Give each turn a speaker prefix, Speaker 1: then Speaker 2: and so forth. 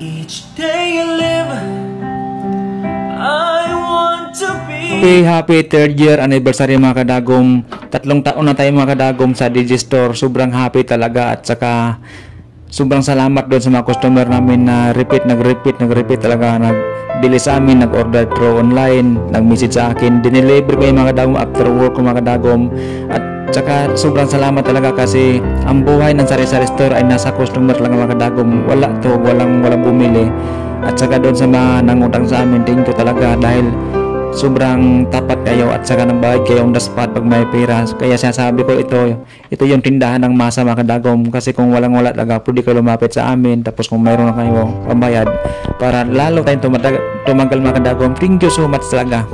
Speaker 1: Each day you live, I want to be.
Speaker 2: Happy third year anniversary mga kadagom. 3 taon na tayo mga kadagom sa Digistore. Sobrang happy talaga at saka sobrang salamat doon sa mga customer namin na nag-repeat talaga, nagbili sa amin, nag-order through online, nag-message sa akin, dineliver ko yung mga kadagom after work ko mga kadagom. At saka sobrang salamat talaga kasi ang buhay ng sari-sari store ay nasa customer lang mga kadagom. Walang bumili. At saka doon sa mga nangutang sa amin, thank you talaga dahil sobrang tapat kayo at saka nagbayad kayo on the spot pag may pera. Kaya sinasabi ko ito yung tindahan ng masa mga kadagom, kasi kung wala talaga pwede kayo lumapit sa amin, tapos kung mayroon na kayo pambayad para lalo tayong tumagal mga kadagom. Thank you so much talaga.